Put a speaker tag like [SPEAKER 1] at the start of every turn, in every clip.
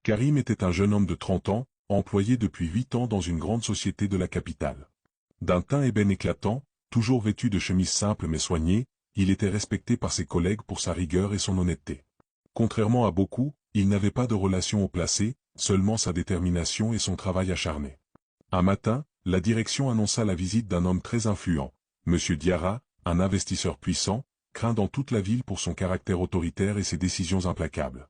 [SPEAKER 1] Karim était un jeune homme de 30 ans, employé depuis 8 ans dans une grande société de la capitale. D'un teint ébène éclatant, toujours vêtu de chemises simples mais soignées, il était respecté par ses collègues pour sa rigueur et son honnêteté. Contrairement à beaucoup, il n'avait pas de relation haut placée, seulement sa détermination et son travail acharné. Un matin, la direction annonça la visite d'un homme très influent, M. Diarra, un investisseur puissant, craint dans toute la ville pour son caractère autoritaire et ses décisions implacables.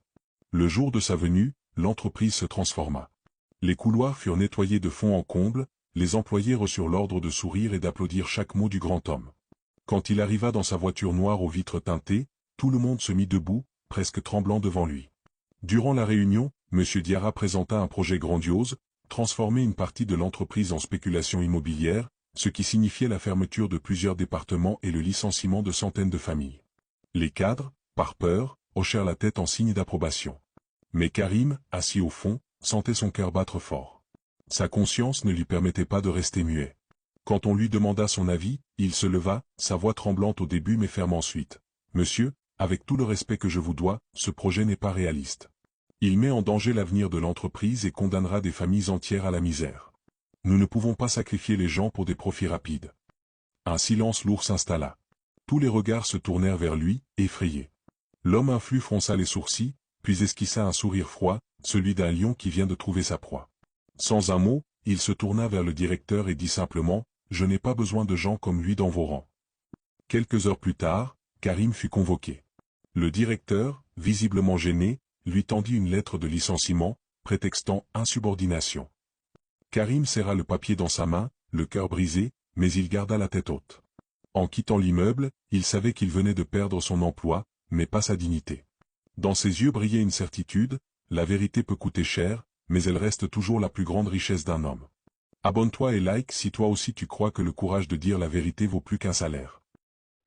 [SPEAKER 1] Le jour de sa venue, l'entreprise se transforma. Les couloirs furent nettoyés de fond en comble, les employés reçurent l'ordre de sourire et d'applaudir chaque mot du grand homme. Quand il arriva dans sa voiture noire aux vitres teintées, tout le monde se mit debout, presque tremblant devant lui. Durant la réunion, M. Diarra présenta un projet grandiose, transformer une partie de l'entreprise en spéculation immobilière, ce qui signifiait la fermeture de plusieurs départements et le licenciement de centaines de familles. Les cadres, par peur, hochèrent la tête en signe d'approbation. Mais Karim, assis au fond, sentait son cœur battre fort. Sa conscience ne lui permettait pas de rester muet. Quand on lui demanda son avis, il se leva, sa voix tremblante au début mais ferme ensuite. « Monsieur, avec tout le respect que je vous dois, ce projet n'est pas réaliste. Il met en danger l'avenir de l'entreprise et condamnera des familles entières à la misère. Nous ne pouvons pas sacrifier les gens pour des profits rapides. » Un silence lourd s'installa. Tous les regards se tournèrent vers lui, effrayés. L'homme influ fronça les sourcils, puis esquissa un sourire froid, celui d'un lion qui vient de trouver sa proie. Sans un mot, il se tourna vers le directeur et dit simplement « Je n'ai pas besoin de gens comme lui dans vos rangs. » Quelques heures plus tard, Karim fut convoqué. Le directeur, visiblement gêné, lui tendit une lettre de licenciement, prétextant insubordination. Karim serra le papier dans sa main, le cœur brisé, mais il garda la tête haute. En quittant l'immeuble, il savait qu'il venait de perdre son emploi, mais pas sa dignité. Dans ses yeux brillait une certitude, la vérité peut coûter cher, mais elle reste toujours la plus grande richesse d'un homme. Abonne-toi et like si toi aussi tu crois que le courage de dire la vérité vaut plus qu'un salaire.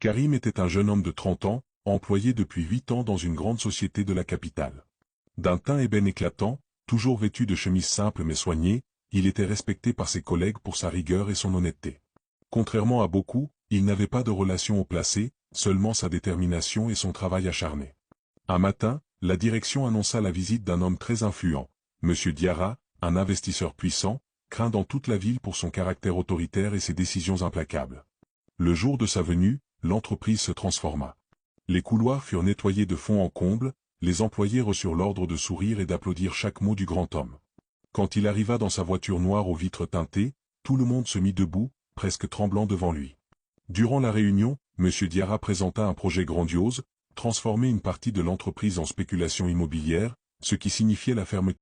[SPEAKER 1] Karim était un jeune homme de 30 ans, employé depuis 8 ans dans une grande société de la capitale. D'un teint ébène éclatant, toujours vêtu de chemises simples mais soignées, il était respecté par ses collègues pour sa rigueur et son honnêteté. Contrairement à beaucoup, il n'avait pas de relation haut placée, seulement sa détermination et son travail acharné. Un matin, la direction annonça la visite d'un homme très influent, M. Diarra, un investisseur puissant, craint dans toute la ville pour son caractère autoritaire et ses décisions implacables. Le jour de sa venue, l'entreprise se transforma. Les couloirs furent nettoyés de fond en comble, les employés reçurent l'ordre de sourire et d'applaudir chaque mot du grand homme. Quand il arriva dans sa voiture noire aux vitres teintées, tout le monde se mit debout, presque tremblant devant lui. Durant la réunion, M. Diarra présenta un projet grandiose, transformer une partie de l'entreprise en spéculation immobilière, ce qui signifiait la fermeture